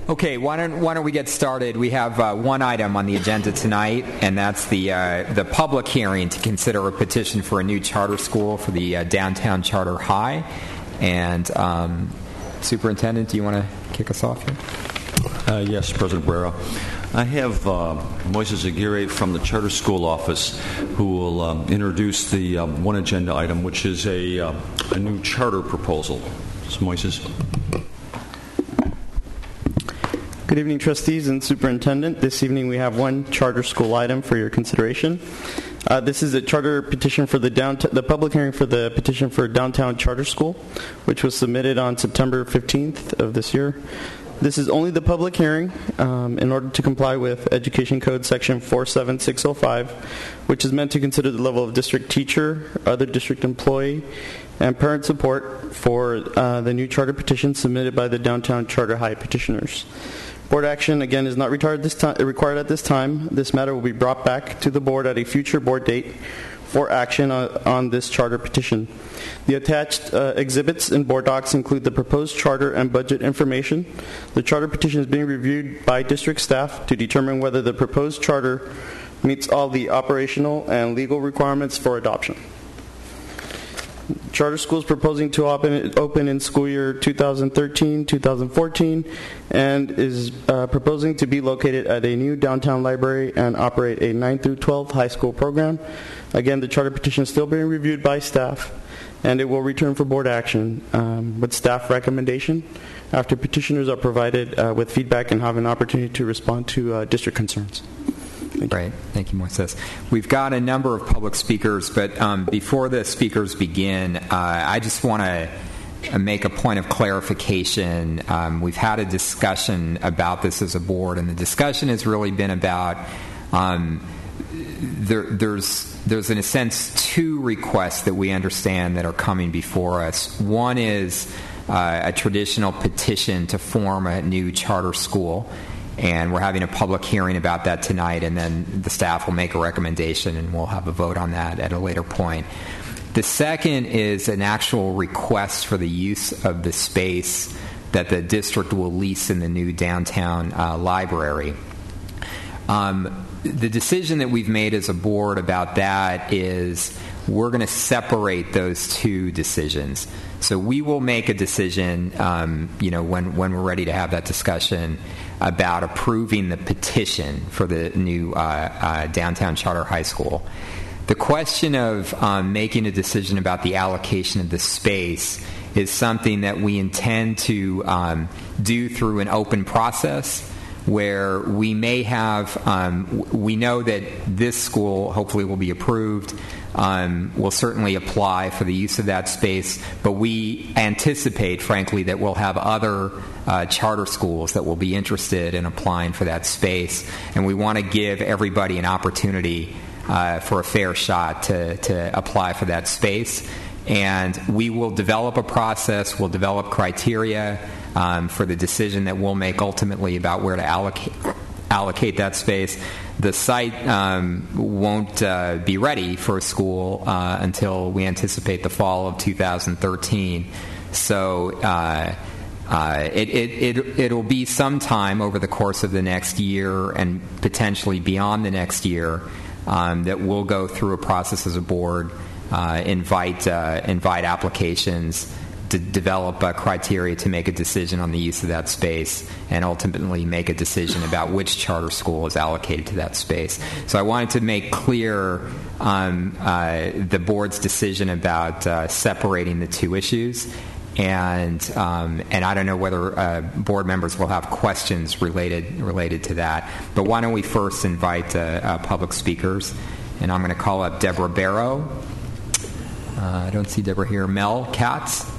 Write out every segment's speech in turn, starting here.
Okay, why don't we get started? We have one item on the agenda tonight, and that's the public hearing to consider a petition for a new charter school for the downtown charter high. And Superintendent, do you want to kick us off here? Yes, President Barrera. I have Moises Aguirre from the Charter School Office who will introduce the one agenda item, which is a new charter proposal. So, Moises. Good evening, trustees and superintendent. This evening we have one charter school item for your consideration. This is a charter petition for the public hearing for the petition for downtown charter school, which was submitted on September 15th of this year. This is only the public hearing in order to comply with Education Code Section 47605, which is meant to consider the level of district teacher, other district employee, and parent support for the new charter petition submitted by the downtown charter high petitioners. Board action, again, is not required at this time. This matter will be brought back to the board at a future board date for action on this charter petition. The attached exhibits and board docs include the proposed charter and budget information. The charter petition is being reviewed by district staff to determine whether the proposed charter meets all the operational and legal requirements for adoption. Charter school is proposing to open in school year 2013-2014 and is proposing to be located at a new downtown library and operate a 9 through 12 high school program. Again, the charter petition is still being reviewed by staff, and it will return for board action with staff recommendation after petitioners are provided with feedback and have an opportunity to respond to district concerns. Great. Thank you, Moises. We've got a number of public speakers, but before the speakers begin, I just want to make a point of clarification. We've had a discussion about this as a board, and the discussion has really been about there's in a sense two requests that we understand that are coming before us. One is a traditional petition to form a new charter school, and we're having a public hearing about that tonight, and then the staff will make a recommendation and we'll have a vote on that at a later point. The second is an actual request for the use of the space that the district will lease in the new downtown library. The decision that we've made as a board about that is we're going to separate those two decisions. So we will make a decision, when we're ready to have that discussion about approving the petition for the new downtown charter high school. The question of making a decision about the allocation of the space is something that we intend to do through an open process, where we may have, we know that this school hopefully will be approved. We'll certainly apply for the use of that space, but we anticipate, frankly, that we'll have other charter schools that will be interested in applying for that space, and we want to give everybody an opportunity for a fair shot to apply for that space. And we will develop a process, we'll develop criteria for the decision that we'll make ultimately about where to allocate that space. The site won't be ready for a school until we anticipate the fall of 2013. So it'll be some time over the course of the next year and potentially beyond the next year that we'll go through a process as a board, invite applications, to develop criteria to make a decision on the use of that space, and ultimately make a decision about which charter school is allocated to that space. So I wanted to make clear the board's decision about separating the two issues, and I don't know whether board members will have questions related to that. But why don't we first invite public speakers, and I'm going to call up Deborah Barrow. I don't see Deborah here. Mel Katz.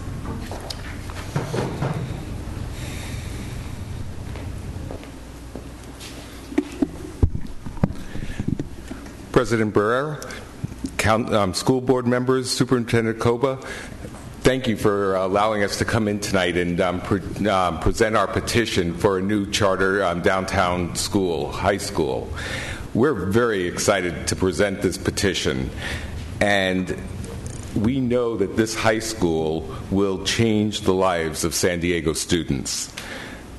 President Barrera, school board members, Superintendent Koba, thank you for allowing us to come in tonight and present our petition for a new charter downtown high school. We're very excited to present this petition, and we know that this high school will change the lives of San Diego students.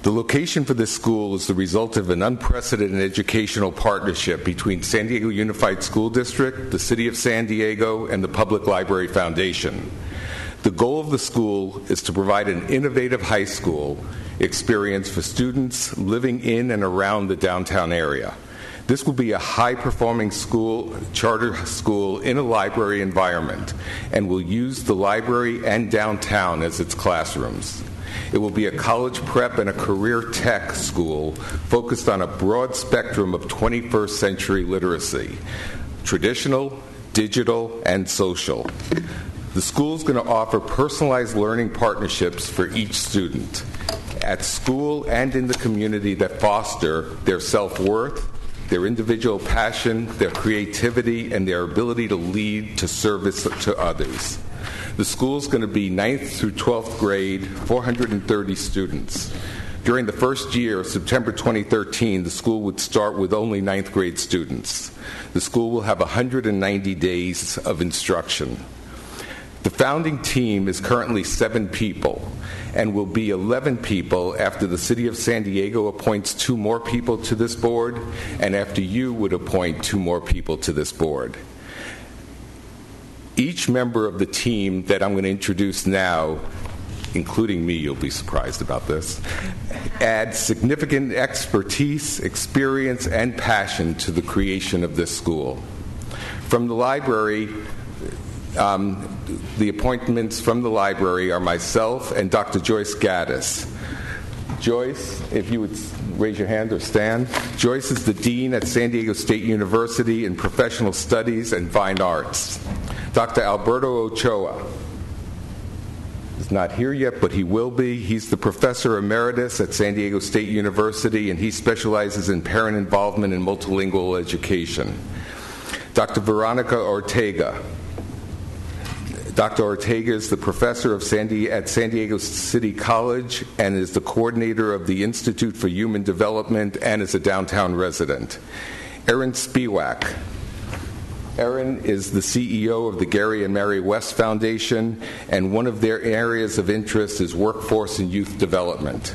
The location for this school is the result of an unprecedented educational partnership between San Diego Unified School District, the City of San Diego, and the Public Library Foundation. The goal of the school is to provide an innovative high school experience for students living in and around the downtown area. This will be a high-performing school, charter school in a library environment, and will use the library and downtown as its classrooms. It will be a college prep and a career tech school focused on a broad spectrum of 21st century literacy, traditional, digital, and social. The school is going to offer personalized learning partnerships for each student at school and in the community that foster their self-worth, their individual passion, their creativity, and their ability to lead to service to others. The school is going to be 9th through 12th grade, 430 students. During the first year, September 2013, the school would start with only 9th grade students. The school will have 190 days of instruction. The founding team is currently 7 people and will be 11 people after the City of San Diego appoints 2 more people to this board and after you would appoint 2 more people to this board. Each member of the team that I'm going to introduce now, including me, you'll be surprised about this, adds significant expertise, experience, and passion to the creation of this school. From the library, the appointments from the library are myself and Dr. Joyce Gaddis. Joyce, if you would raise your hand or stand. Joyce is the Dean at San Diego State University in Professional Studies and Fine Arts. Dr. Alberto Ochoa is not here yet, but he will be. He's the Professor Emeritus at San Diego State University, and he specializes in parent involvement in multilingual education. Dr. Veronica Ortega. Dr. Ortega is the professor of at San Diego City College and is the coordinator of the Institute for Human Development and is a downtown resident. Erin Spiewak. Erin is the CEO of the Gary and Mary West Foundation, and one of their areas of interest is workforce and youth development.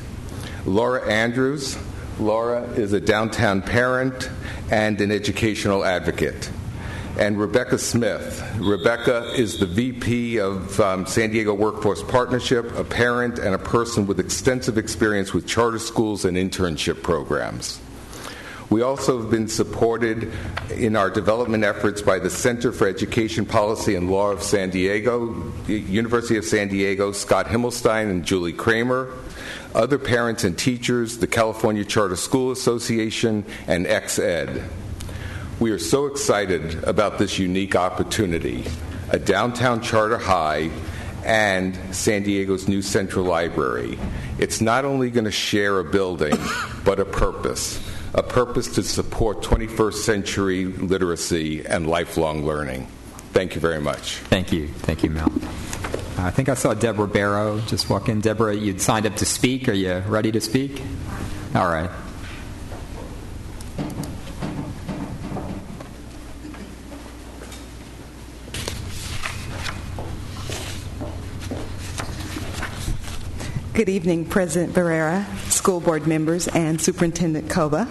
Laura Andrews. Laura is a downtown parent and an educational advocate. And Rebecca Smith. Rebecca is the VP of San Diego Workforce Partnership, a parent and a person with extensive experience with charter schools and internship programs. We also have been supported in our development efforts by the Center for Education Policy and Law of San Diego, University of San Diego, Scott Himmelstein and Julie Kramer, other parents and teachers, the California Charter School Association, and XED. We are so excited about this unique opportunity, a downtown charter high and San Diego's new Central Library. It's not only going to share a building, but a purpose to support 21st century literacy and lifelong learning. Thank you very much. Thank you. Thank you, Mel. I think I saw Deborah Barrow just walk in. Deborah, you'd signed up to speak. Are you ready to speak? All right. Good evening, President Barrera, school board members, and Superintendent Koba.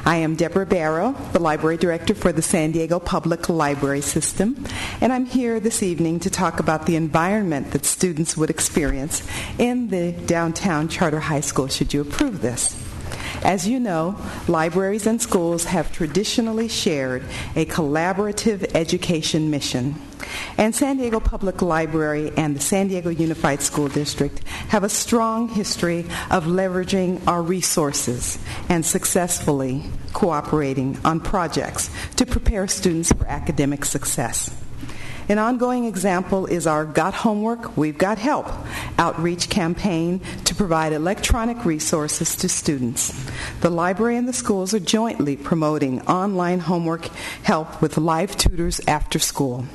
I am Deborah Barrow, the Library Director for the San Diego Public Library System, and I'm here this evening to talk about the environment that students would experience in the downtown charter high school should you approve this. As you know, libraries and schools have traditionally shared a collaborative education mission. And San Diego Public Library and the San Diego Unified School District have a strong history of leveraging our resources and successfully cooperating on projects to prepare students for academic success. An ongoing example is our Got Homework, We've Got Help outreach campaign to provide electronic resources to students. The library and the schools are jointly promoting online homework help with live tutors after school.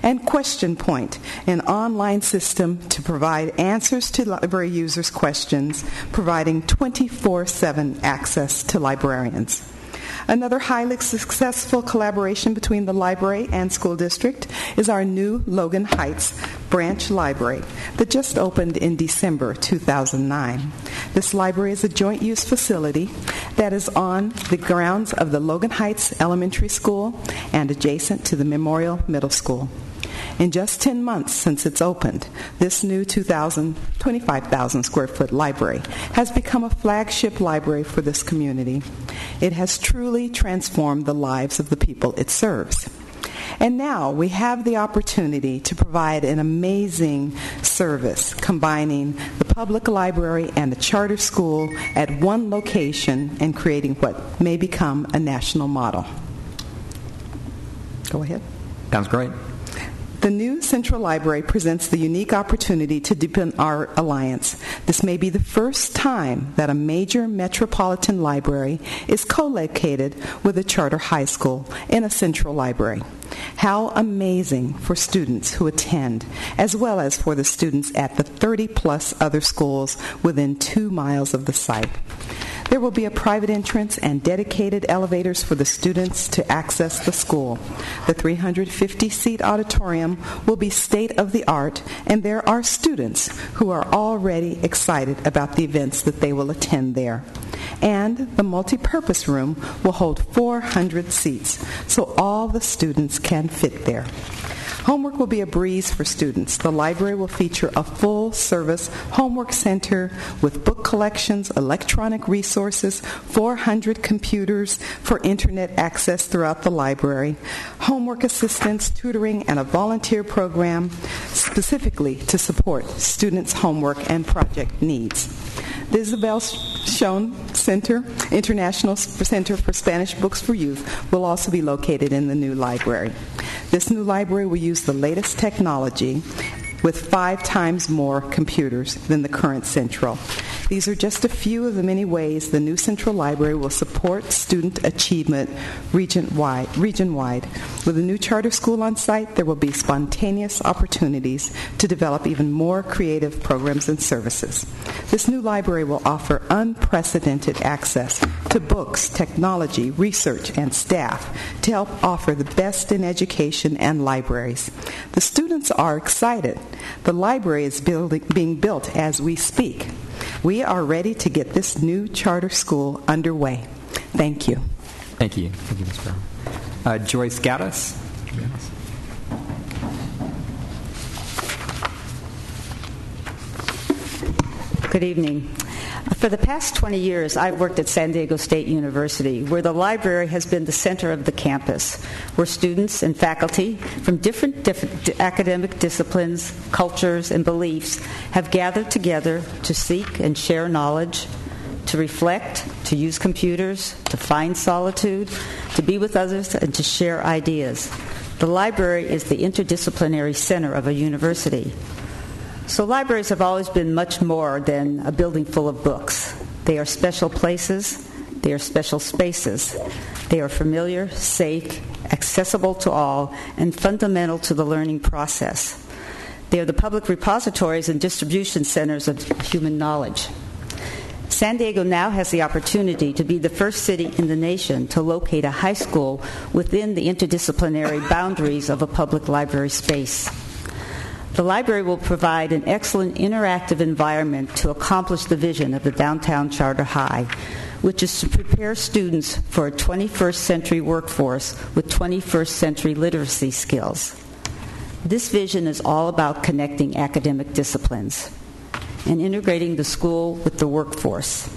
And Question Point, an online system to provide answers to library users' questions, providing 24/7 access to librarians. Another highly successful collaboration between the library and school district is our new Logan Heights branch library that just opened in December 2009. This library is a joint-use facility that is on the grounds of the Logan Heights Elementary School and adjacent to the Memorial Middle School. In just 10 months since it's opened, this new 25,000 square foot library has become a flagship library for this community. It has truly transformed the lives of the people it serves. And now we have the opportunity to provide an amazing service combining the public library and the charter school at one location and creating what may become a national model. Go ahead. Sounds great. The new Central Library presents the unique opportunity to deepen our alliance. This may be the first time that a major metropolitan library is co-located with a charter high school in a central library. How amazing for students who attend, as well as for the students at the 30-plus other schools within 2 miles of the site. There will be a private entrance and dedicated elevators for the students to access the school. The 350-seat auditorium will be state-of-the-art, and there are students who are already excited about the events that they will attend there. And the multi-purpose room will hold 400 seats, so all the students can fit there. Homework will be a breeze for students. The library will feature a full-service homework center with book collections, electronic resources, 400 computers for internet access throughout the library, homework assistance, tutoring, and a volunteer program specifically to support students' homework and project needs. The Isabel Schoen Center, International Center for Spanish Books for Youth, will also be located in the new library. This new library will use the latest technology with 5 times more computers than the current Central. These are just a few of the many ways the new Central Library will support student achievement region-wide. With a new charter school on site, there will be spontaneous opportunities to develop even more creative programs and services. This new library will offer unprecedented access to books, technology, research, and staff to help offer the best in education and libraries. The students are excited. The library is being built as we speak. We are ready to get this new charter school underway. Thank you. Thank you. Thank you, Ms. Brown. Joyce Gaddis. Good evening. For the past 20 years, I've worked at San Diego State University, where the library has been the center of the campus, where students and faculty from different academic disciplines, cultures, and beliefs have gathered together to seek and share knowledge, to reflect, to use computers, to find solitude, to be with others, and to share ideas. The library is the interdisciplinary center of a university. So libraries have always been much more than a building full of books. They are special places. They are special spaces. They are familiar, safe, accessible to all, and fundamental to the learning process. They are the public repositories and distribution centers of human knowledge. San Diego now has the opportunity to be the first city in the nation to locate a high school within the interdisciplinary boundaries of a public library space. The library will provide an excellent interactive environment to accomplish the vision of the Downtown Charter High, which is to prepare students for a 21st century workforce with 21st century literacy skills. This vision is all about connecting academic disciplines and integrating the school with the workforce.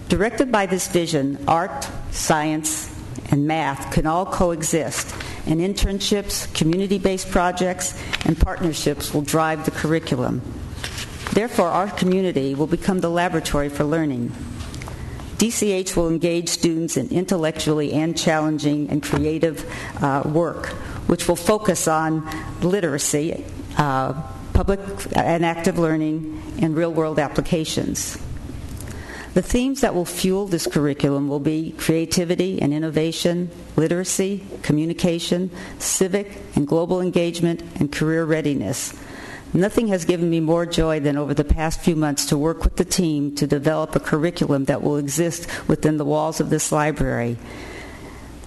Directed by this vision, art, science, and math can all coexist, and internships, community-based projects, and partnerships will drive the curriculum. Therefore, our community will become the laboratory for learning. DCH will engage students in intellectually and challenging and creative work, which will focus on literacy, public and active learning, and real-world applications. The themes that will fuel this curriculum will be creativity and innovation, literacy, communication, civic and global engagement, and career readiness. Nothing has given me more joy than over the past few months to work with the team to develop a curriculum that will exist within the walls of this library.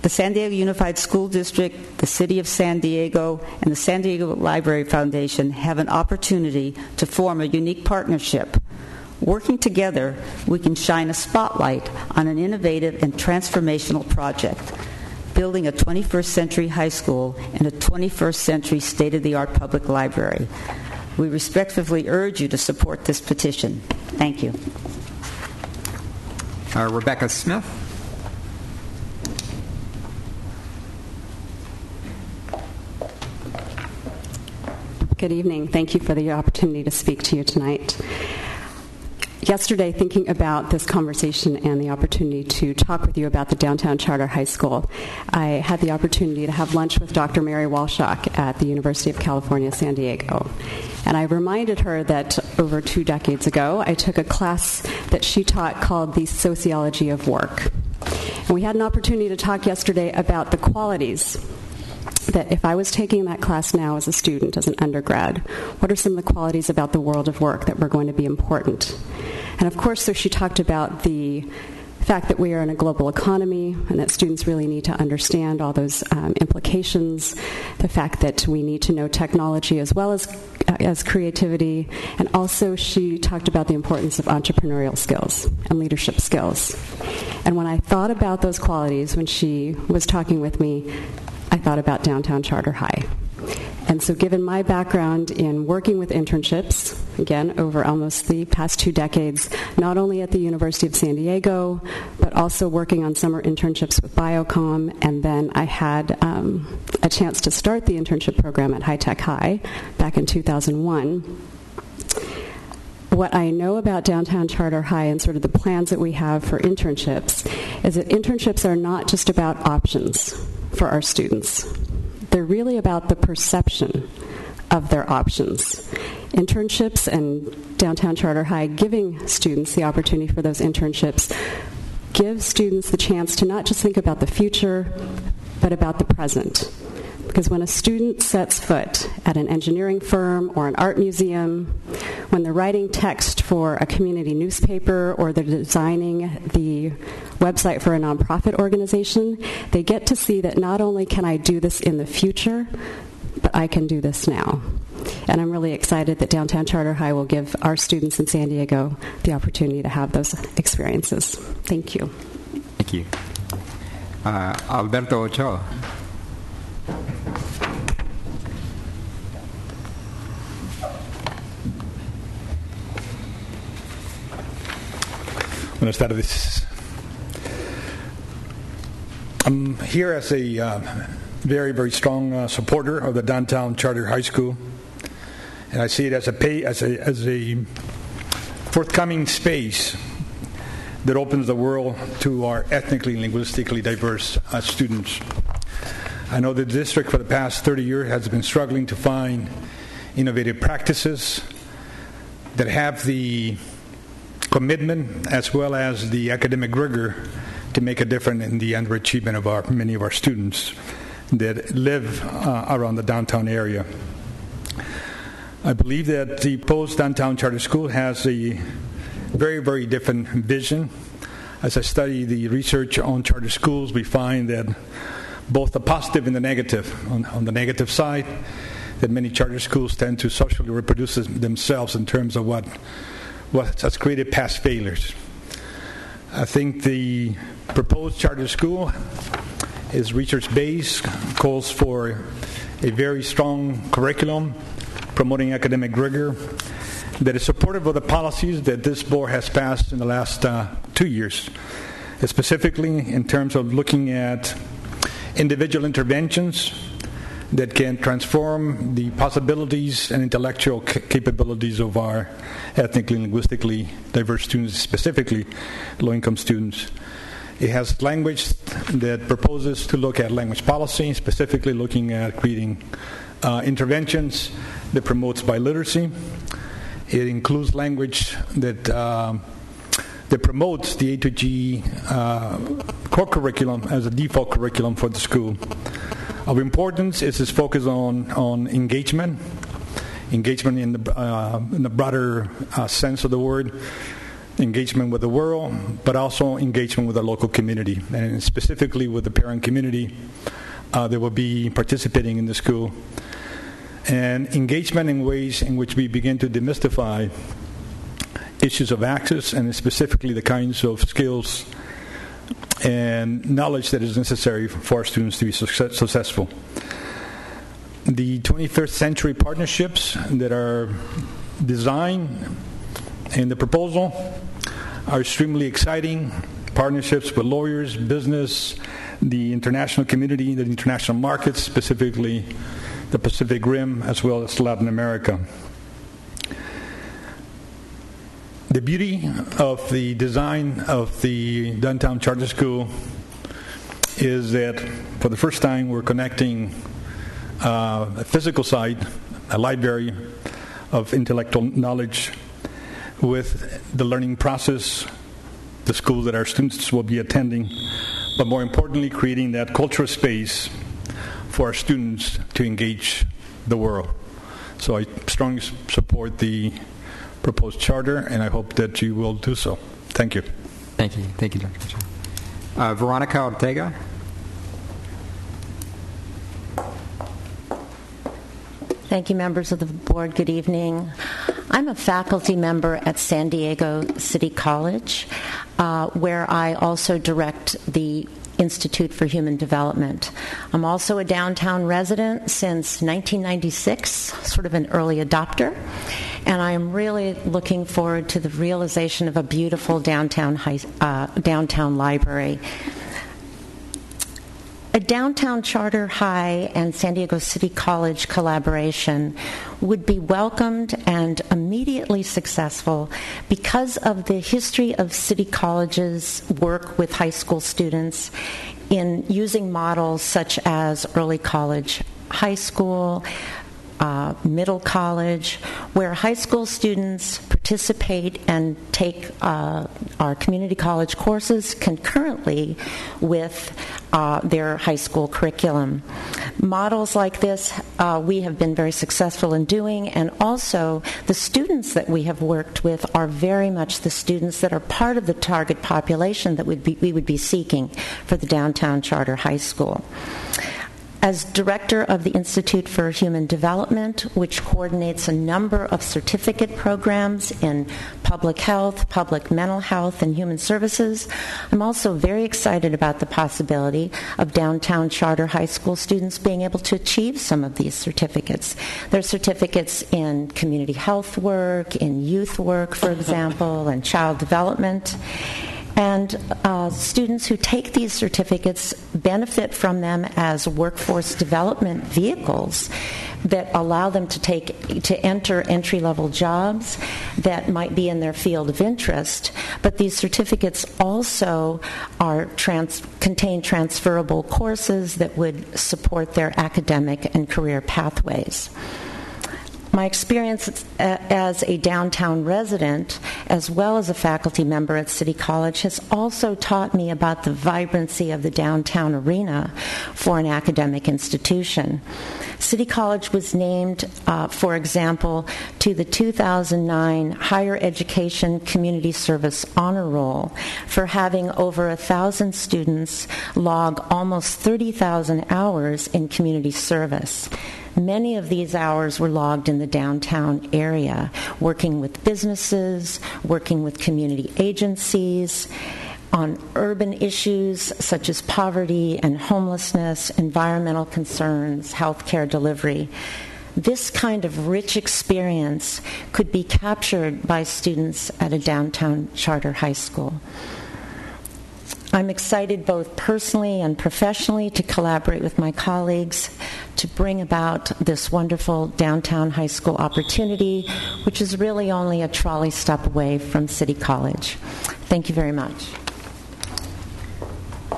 the San Diego Unified School District, the City of San Diego, and the San Diego Library Foundation have an opportunity to form a unique partnership. Working together, we can shine a spotlight on an innovative and transformational project, building a 21st century high school and a 21st century state-of-the-art public library. We respectfully urge you to support this petition. Thank you. Rebecca Smith. Good evening. Thank you for the opportunity to speak to you tonight. Yesterday, thinking about this conversation and the opportunity to talk with you about the Downtown Charter High School, I had the opportunity to have lunch with Dr. Mary Walshock at the University of California, San Diego. And I reminded her that over 2 decades ago, I took a class that she taught called The Sociology of Work. And we had an opportunity to talk yesterday about the qualities that if I was taking that class now as a student, as an undergrad, what are some of the qualities about the world of work that were going to be important? And of course, so she talked about the fact that we are in a global economy and that students really need to understand all those implications, the fact that we need to know technology as well as creativity, and also she talked about the importance of entrepreneurial skills and leadership skills. And when I thought about those qualities when she was talking with me, I thought about Downtown Charter High. And so given my background in working with internships, again, over almost the past 2 decades, not only at the University of San Diego, but also working on summer internships with Biocom, and then I had a chance to start the internship program at High Tech High back in 2001. What I know about Downtown Charter High and sort of the plans that we have for internships is that internships are not just about options for our students. They're really about the perception of their options. Internships and Downtown Charter High giving students the opportunity for those internships give students the chance to not just think about the future, but about the present. Because when a student sets foot at an engineering firm or an art museum, when they're writing text for a community newspaper or they're designing the website for a nonprofit organization, they get to see that not only can I do this in the future, but I can do this now. And I'm really excited that Downtown Charter High will give our students in San Diego the opportunity to have those experiences. Thank you. Thank you. Alberto Ochoa. Buenas tardes. I'm here as a very, very strong supporter of the Downtown Charter High School, and I see it as a forthcoming space that opens the world to our ethnically and linguistically diverse students. I know the district for the past 30 years has been struggling to find innovative practices that have the commitment as well as the academic rigor to make a difference in the underachievement of many of our students that live around the downtown area. I believe that the post-Downtown Charter School has a very, very different vision. As I study the research on charter schools, we find that both the positive and the negative, on the negative side, that many charter schools tend to socially reproduce themselves in terms of what has created past failures. I think the proposed charter school is research-based, calls for a very strong curriculum, promoting academic rigor, that is supportive of the policies that this board has passed in the last 2 years, specifically in terms of looking at individual interventions that can transform the possibilities and intellectual capabilities of our ethnically and linguistically diverse students, specifically low-income students. It has language that proposes to look at language policy, specifically looking at creating interventions that promotes biliteracy. It includes language that promotes the A to G core curriculum as a default curriculum for the school. Of importance is its focus on engagement in the broader sense of the word, engagement with the world, but also engagement with the local community, and specifically with the parent community that will be participating in the school. And engagement in ways in which we begin to demystify issues of access, and specifically the kinds of skills and knowledge that is necessary for our students to be successful. The 21st century partnerships that are designed in the proposal are extremely exciting. Partnerships with lawyers, business, the international community, the international markets, specifically the Pacific Rim, as well as Latin America. The beauty of the design of the Downtown Charter School is that for the first time we're connecting a physical site, a library of intellectual knowledge, with the learning process, the school that our students will be attending, but more importantly, creating that cultural space for our students to engage the world. So I strongly support the proposed charter, and I hope that you will do so. Thank you. Thank you. Thank you, Dr. Mitchell. Veronica Ortega. Thank you, members of the board. Good evening. I'm a faculty member at San Diego City College, where I also direct the Institute for Human Development. I'm also a downtown resident since 1996, sort of an early adopter, and I am really looking forward to the realization of a beautiful downtown library. A downtown charter high and San Diego City College collaboration would be welcomed and immediately successful because of the history of City College's work with high school students in using models such as early college, high school, middle college, where high school students participate and take our community college courses concurrently with their high school curriculum. Models like this we have been very successful in doing, and also the students that we have worked with are very much the students that are part of the target population that we would be seeking for the Downtown Charter High School. As director of the Institute for Human Development, which coordinates a number of certificate programs in public health, public mental health, and human services, I'm also very excited about the possibility of Downtown Charter High School students being able to achieve some of these certificates. There are certificates in community health work, in youth work, for example, and child development. And students who take these certificates benefit from them as workforce development vehicles that allow them to enter entry-level jobs that might be in their field of interest. But these certificates also contain transferable courses that would support their academic and career pathways. My experience as a downtown resident, as well as a faculty member at City College, has also taught me about the vibrancy of the downtown arena for an academic institution. City College was named, for example, to the 2009 Higher Education Community Service Honor Roll for having over 1,000 students log almost 30,000 hours in community service. Many of these hours were logged in the downtown area, working with businesses, working with community agencies, on urban issues such as poverty and homelessness, environmental concerns, healthcare delivery. This kind of rich experience could be captured by students at a downtown charter high school. I'm excited both personally and professionally to collaborate with my colleagues to bring about this wonderful downtown high school opportunity, which is really only a trolley stop away from City College. Thank you very much.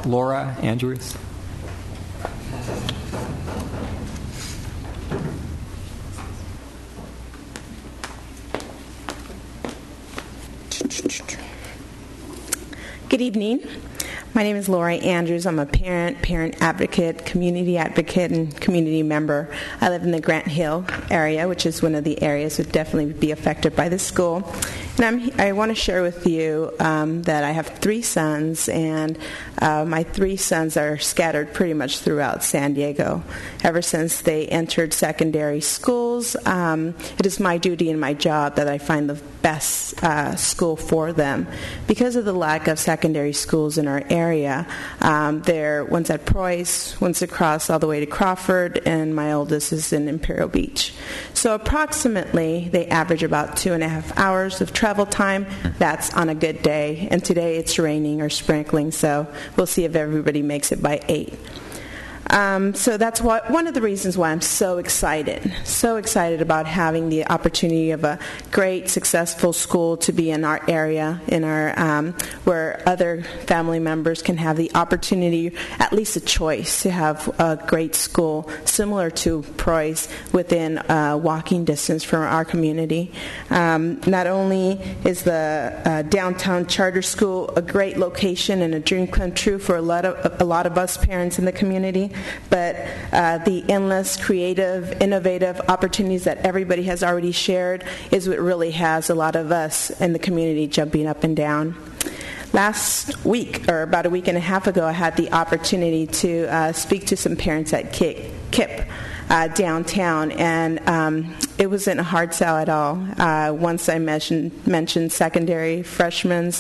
Laura Andrews. Good evening. My name is Laura Andrews. I'm a parent advocate, and community member. I live in the Grant Hill area, which is one of the areas that would definitely be affected by the school. And I want to share with you that I have 3 sons, and my 3 sons are scattered pretty much throughout San Diego. Ever since they entered secondary schools, it is my duty and my job that I find the best school for them. Because of the lack of secondary schools in our area, one's at Preuss, one's across all the way to Crawford, and my oldest is in Imperial Beach. So approximately, they average about 2.5 hours of travel time. That's on a good day. And today it's raining or sprinkling, so we'll see if everybody makes it by 8. So that's one of the reasons why I'm so excited about having the opportunity of a great, successful school to be in our area, where other family members can have the opportunity, at least a choice, to have a great school similar to Preuss within walking distance from our community. Not only is the downtown charter school a great location and a dream come true for a lot of us parents in the community, but the endless creative, innovative opportunities that everybody has already shared is what really has a lot of us in the community jumping up and down. Last week, or about a week and a half ago, I had the opportunity to speak to some parents at KIPP downtown, and it wasn't a hard sell at all. Once I mentioned secondary freshmen,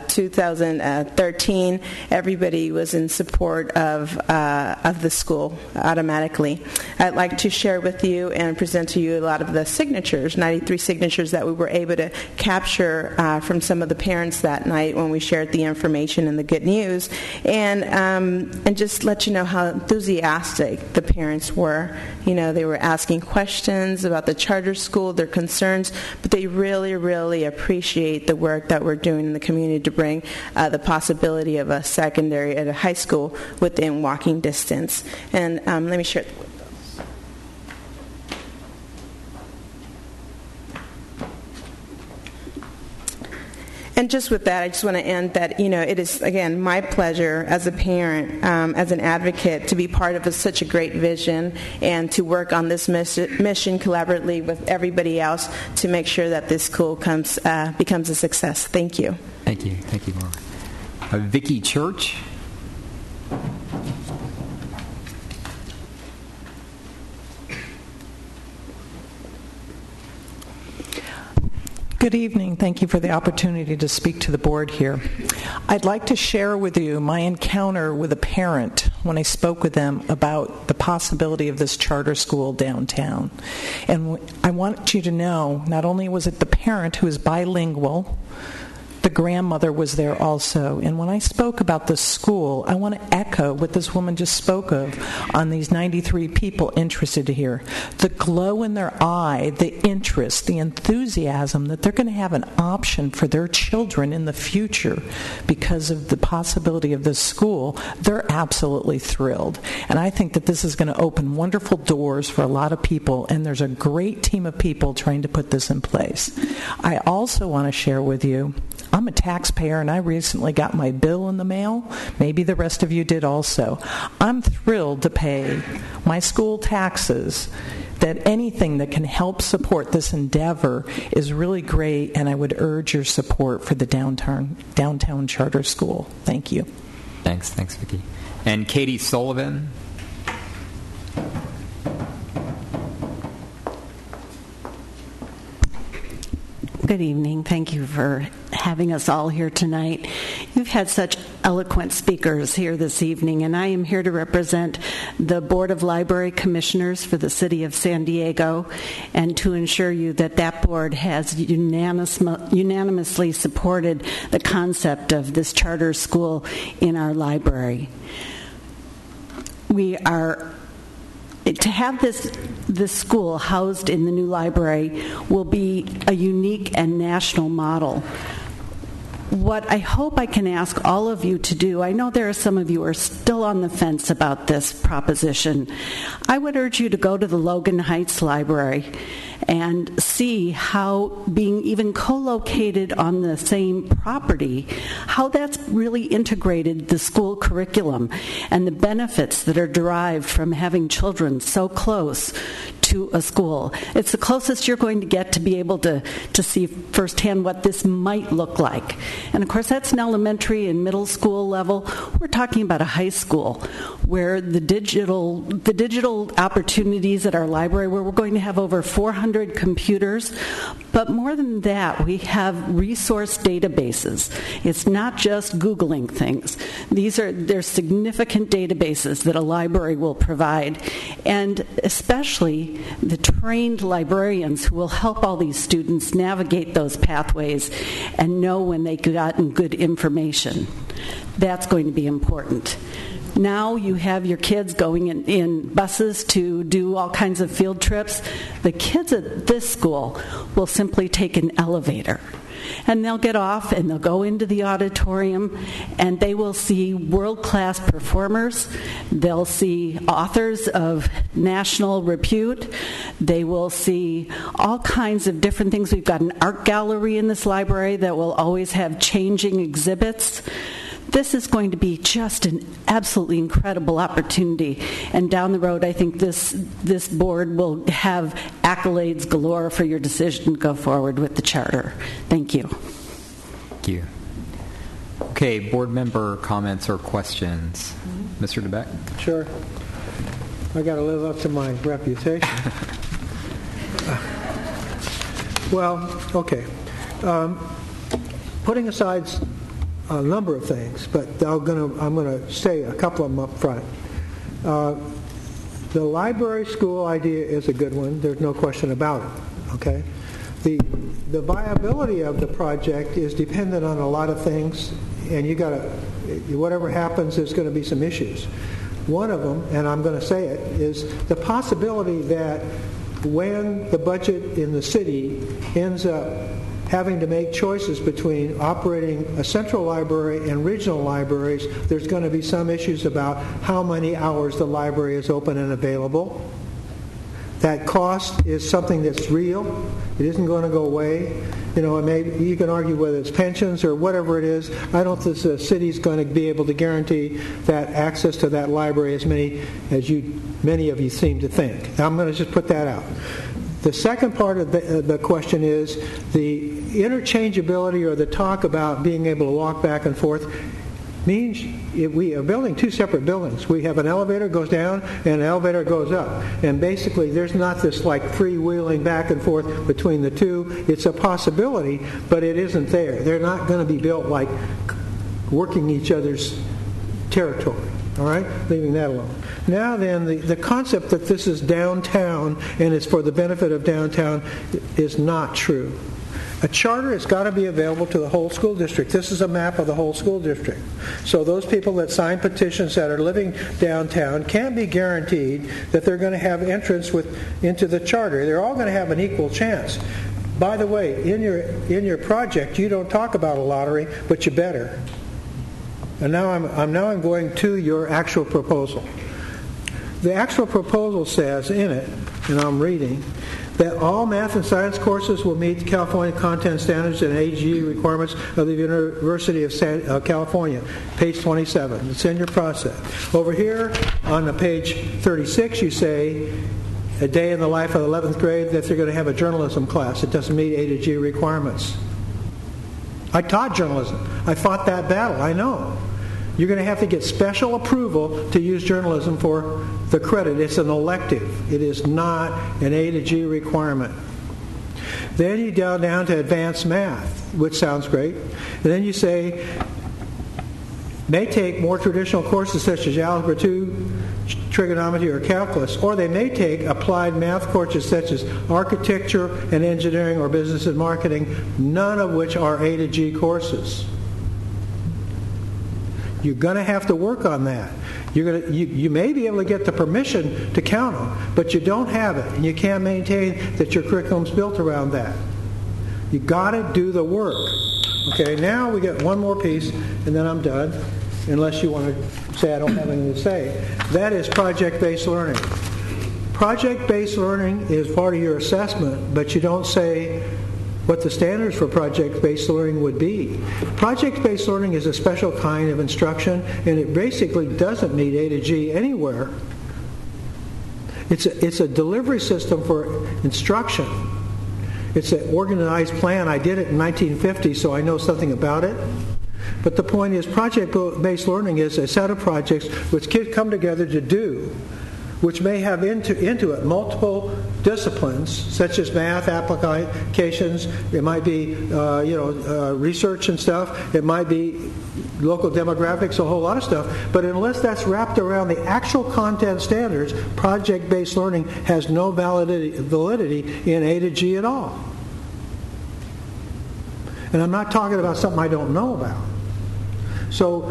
2013, everybody was in support of the school automatically. I'd like to share with you and present to you a lot of the signatures, 93 signatures that we were able to capture from some of the parents that night when we shared the information and the good news, and just let you know how enthusiastic the parents were. You know, they were asking questions about the charter school, their concerns, but they really, really appreciate the work that we're doing in the community to bring the possibility of a secondary at a high school within walking distance. And let me share. And just with that, I just want to end that, it is, again, my pleasure as a parent, as an advocate, to be part of such a great vision and to work on this mission collaboratively with everybody else to make sure that this school becomes a success. Thank you. Thank you. Thank you, Laura. Vicki Church. Good evening. Thank you for the opportunity to speak to the board here. I'd like to share with you my encounter with a parent when I spoke with them about the possibility of this charter school downtown. And I want you to know, not only was it the parent who is bilingual, the grandmother was there also. And when I spoke about the school, I want to echo what this woman just spoke of on these 93 people interested here. The glow in their eye, the interest, the enthusiasm that they're going to have an option for their children in the future because of the possibility of this school, they're absolutely thrilled. And I think that this is going to open wonderful doors for a lot of people, and there's a great team of people trying to put this in place. I also want to share with you, I'm a taxpayer, and I recently got my bill in the mail. Maybe the rest of you did also. I'm thrilled to pay my school taxes. That anything that can help support this endeavor is really great, and I would urge your support for the downtown charter school. Thank you. Thanks, Vicki. And Katie Sullivan. Good evening. Thank you for having us all here tonight. You've had such eloquent speakers here this evening, and I am here to represent the Board of Library Commissioners for the City of San Diego and to ensure you that that board has unanimously supported the concept of this charter school in our library. To have this school housed in the new library will be a unique and national model. What I hope I can ask all of you to do, I know there are some of you who are still on the fence about this proposition. I would urge you to go to the Logan Heights Library and see how being even co-located on the same property, how that's really integrated the school curriculum and the benefits that are derived from having children so close to a school. It's the closest you're going to get to be able to see firsthand what this might look like. And of course, that's an elementary and middle school level. We're talking about a high school where the digital opportunities at our library, where we're going to have over 400 computers. But more than that, we have resource databases. It's not just Googling things. There's significant databases that a library will provide, and especially the trained librarians who will help all these students navigate those pathways and know when they've gotten good information. That's going to be important. Now you have your kids going in buses to do all kinds of field trips. The kids at this school will simply take an elevator. And they'll get off and they'll go into the auditorium and they will see world-class performers. They'll see authors of national repute. They will see all kinds of different things. We've got an art gallery in this library that will always have changing exhibits. This is going to be just an absolutely incredible opportunity. And down the road, I think this board will have accolades galore for your decision to go forward with the charter. Thank you. Thank you. Okay, board member comments or questions? Mr. DeBeck? Sure. I got to live up to my reputation. Well, okay. Putting aside a number of things, but I'm going to say a couple of them up front. The library school idea is a good one. There's no question about it. Okay, the viability of the project is dependent on a lot of things, and whatever happens, there's going to be some issues. One of them, and I'm going to say it, is the possibility that when the budget in the city ends up having to make choices between operating a central library and regional libraries, there's going to be some issues about how many hours the library is open and available. That cost is something that's real. It isn't going to go away. You can argue whether it's pensions or whatever it is. I don't think the city's going to be able to guarantee that access to that library as many of you seem to think. Now, I'm going to just put that out. The second part of the question is the interchangeability, or the talk about being able to walk back and forth, means we are building two separate buildings. We have an elevator goes down and an elevator goes up. And basically there's not this like freewheeling back and forth between the two. It's a possibility, but it isn't there. They're not going to be built like working each other's territory. All right? Leaving that alone. Now then, the concept that this is downtown and it's for the benefit of downtown is not true. A charter has got to be available to the whole school district. This is a map of the whole school district. So those people that sign petitions that are living downtown can't be guaranteed that they're going to have entrance into the charter. They're all going to have an equal chance. By the way, in your project, you don't talk about a lottery, but you better. And now I'm going to your actual proposal. The actual proposal says in it, and I'm reading, that all math and science courses will meet the California content standards and AG requirements of the University of California, page 27. It's in your process. Over here on the page 36, you say a day in the life of the 11th grade that they're going to have a journalism class. It doesn't meet A to G requirements. I taught journalism. I fought that battle. I know. You're going to have to get special approval to use journalism for the credit. It's an elective. It is not an A to G requirement. Then you go down to advanced math, which sounds great. And then you say, may take more traditional courses such as Algebra 2, trigonometry, or calculus, or they may take applied math courses such as architecture and engineering or business and marketing, none of which are A to G courses. You're going to have to work on that. You may be able to get the permission to count them, but you don't have it, and you can't maintain that your curriculum's built around that. You got to do the work. Okay, now we get one more piece, and then I'm done, unless you want to say I don't have anything to say. That is project-based learning. Project-based learning is part of your assessment, but you don't say what the standards for project-based learning would be. Project-based learning is a special kind of instruction, and it basically doesn't meet A to G anywhere. It's a delivery system for instruction. It's an organized plan. I did it in 1950, so I know something about it. But the point is, project-based learning is a set of projects which kids come together to do, which may have into it multiple disciplines, such as math applications. It might be research and stuff. It might be local demographics, a whole lot of stuff. But unless that's wrapped around the actual content standards, project-based learning has no validity in A to G at all. And I'm not talking about something I don't know about. So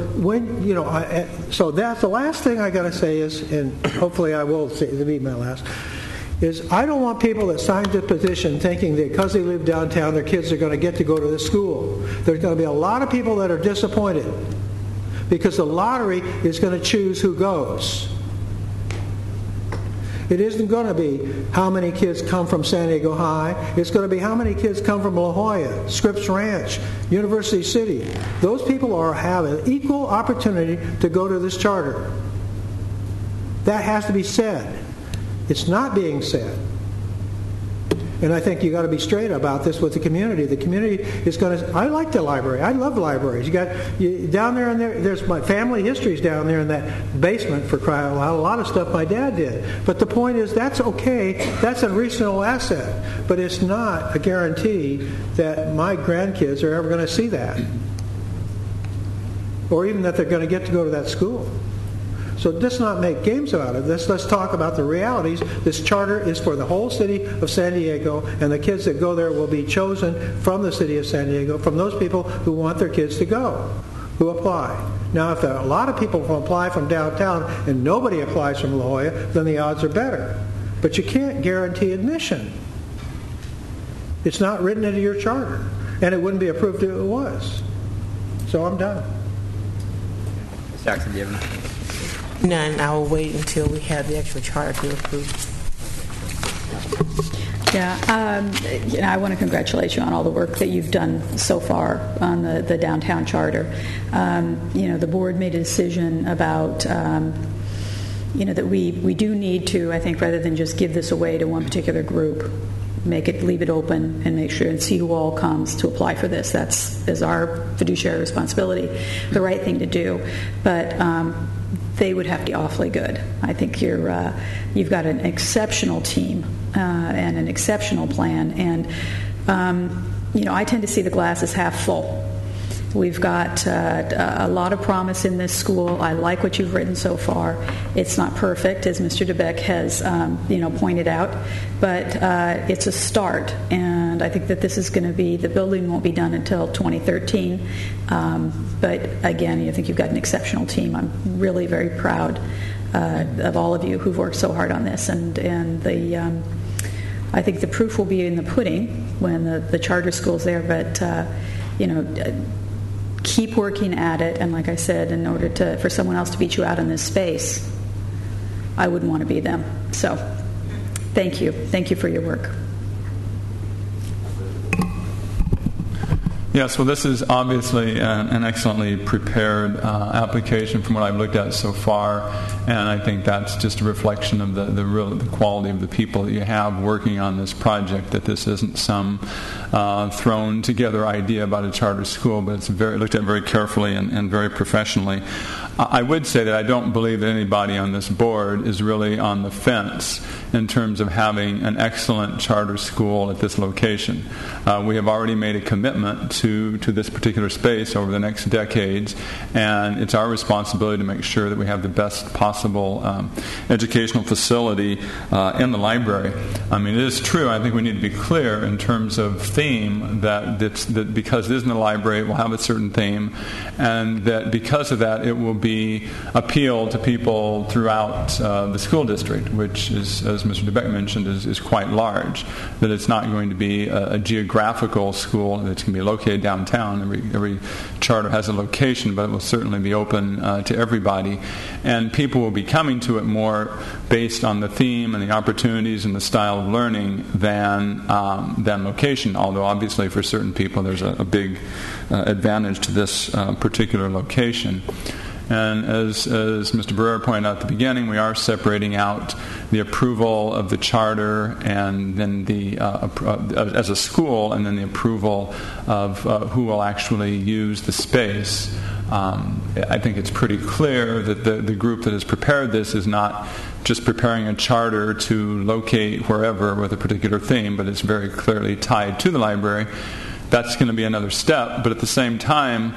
so that's the last thing I got to say is, and hopefully I will say it'll be my last, is I don't want people that signed the petition thinking that because they live downtown, their kids are going to get to go to this school. There's going to be a lot of people that are disappointed because the lottery is going to choose who goes. It isn't going to be how many kids come from San Diego High. It's going to be how many kids come from La Jolla, Scripps Ranch, University City. Those people have an equal opportunity to go to this charter. That has to be said. It's not being said. And I think you got to be straight about this with the community. The community is going to. I like the library. I love libraries. Down there, and there's my family histories down there in that basement, for crying out loud. A lot of stuff my dad did. But the point is, that's okay. That's a regional asset. But it's not a guarantee that my grandkids are ever going to see that, or even that they're going to get to go to that school. So let's not make games about it. Let's talk about the realities. This charter is for the whole city of San Diego, and the kids that go there will be chosen from the city of San Diego, from those people who want their kids to go, who apply. Now, if a lot of people apply from downtown and nobody applies from La Jolla, then the odds are better. But you can't guarantee admission. It's not written into your charter, and it wouldn't be approved if it was. So I'm done. Ms. Jackson, do you have anything? None. I will wait until we have the actual charter to approve. Yeah, I want to congratulate you on all the work that you've done so far on the downtown charter. The board made a decision about that we do need to, I think, rather than just give this away to one particular group, leave it open and make sure and see who all comes to apply for this. That's is our fiduciary responsibility, the right thing to do. But they would have to be awfully good. I think you've got an exceptional team and an exceptional plan. And I tend to see the glass as half full. We've got a lot of promise in this school. I like what you've written so far. It's not perfect, as Mr. DeBeck has pointed out, but it's a start. And I think that this is going to be, the building won't be done until 2013. But again, I think you've got an exceptional team. I'm really very proud of all of you who've worked so hard on this. And I think the proof will be in the pudding when the charter school's there. But keep working at it, and like I said, in order for someone else to beat you out in this space, I wouldn't want to be them. So thank you for your work. Yes, well, this is obviously an excellently prepared application from what I've looked at so far, and I think that's just a reflection of the quality of the people that you have working on this project, that this isn't some thrown together idea about a charter school, but it's looked at very carefully and very professionally. I would say that I don't believe that anybody on this board is really on the fence in terms of having an excellent charter school at this location. We have already made a commitment to this particular space over the next decades, and it's our responsibility to make sure that we have the best possible educational facility in the library. I mean, it is true, I think we need to be clear in terms of theme, that because it is in the library, it will have a certain theme, and that because of that, it will be appeal to people throughout the school district, which is, as Mr. DeBeck mentioned, is quite large. That it's not going to be a geographical school that's going to be located downtown. Every charter has a location, but it will certainly be open to everybody. And people will be coming to it more based on the theme and the opportunities and the style of learning than location, although obviously for certain people there's a big advantage to this particular location. And as Mr. Barrera pointed out at the beginning, we are separating out the approval of the charter and then as a school, and then the approval of who will actually use the space. I think it's pretty clear that the group that has prepared this is not just preparing a charter to locate wherever with a particular theme, but it's very clearly tied to the library. That's going to be another step, but at the same time,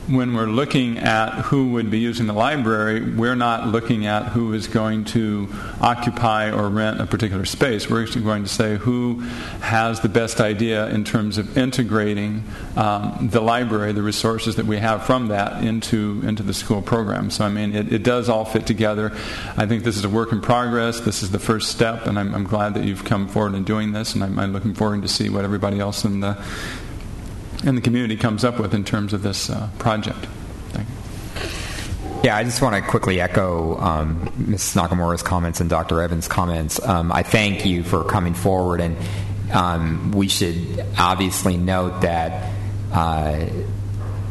when we're looking at who would be using the library, we're not looking at who is going to occupy or rent a particular space. We're actually going to say who has the best idea in terms of integrating the library, the resources that we have from that into the school program. So, I mean, it does all fit together. I think this is a work in progress. This is the first step, and I'm glad that you've come forward in doing this, and I'm looking forward to see what everybody else in the community comes up with in terms of this project. Thank you. Yeah, I just want to quickly echo Ms. Nakamura's comments and Dr. Evans' comments. I thank you for coming forward, and we should obviously note that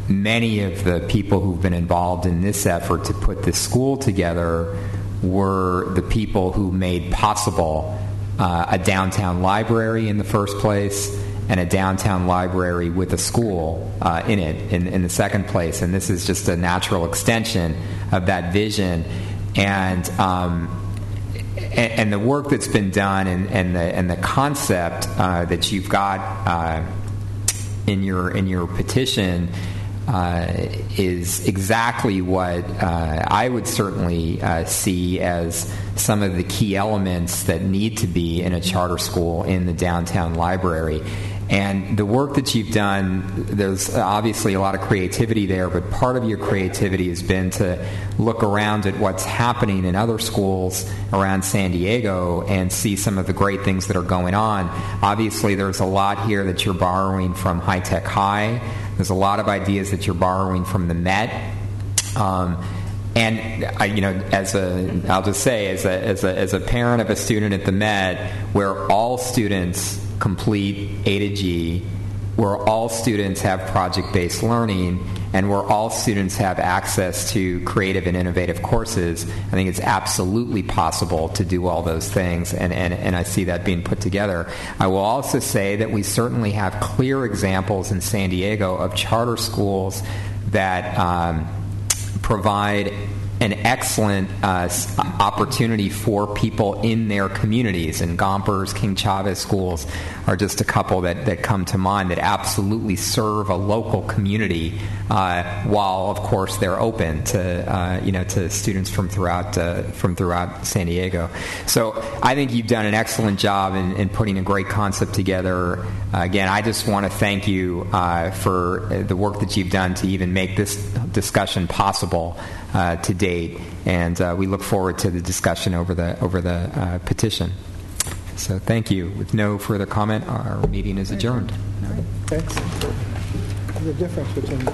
many of the people who've been involved in this effort to put this school together were the people who made possible a downtown library in the first place, and a downtown library with a school in it in the second place. And this is just a natural extension of that vision. And the work that's been done and the concept that you've got in your petition is exactly what I would certainly see as some of the key elements that need to be in a charter school in the downtown library. And the work that you've done, there's obviously a lot of creativity there, but part of your creativity has been to look around at what's happening in other schools around San Diego and see some of the great things that are going on. Obviously, there's a lot here that you're borrowing from High Tech High. There's a lot of ideas that you're borrowing from the Met. And I'll just say, as a parent of a student at the Met, where all students complete A to G, where all students have project-based learning, and where all students have access to creative and innovative courses, I think it's absolutely possible to do all those things, and I see that being put together. I will also say that we certainly have clear examples in San Diego of charter schools that provide an excellent opportunity for people in their communities. And Gompers, King Chavez schools are just a couple that come to mind that absolutely serve a local community, while of course they're open to students from throughout San Diego. So I think you've done an excellent job in putting a great concept together. Again, I just want to thank you for the work that you've done to even make this discussion possible to date, and we look forward to the discussion over the petition. So thank you. With no further comment, our meeting is adjourned. Thanks. There's a difference between the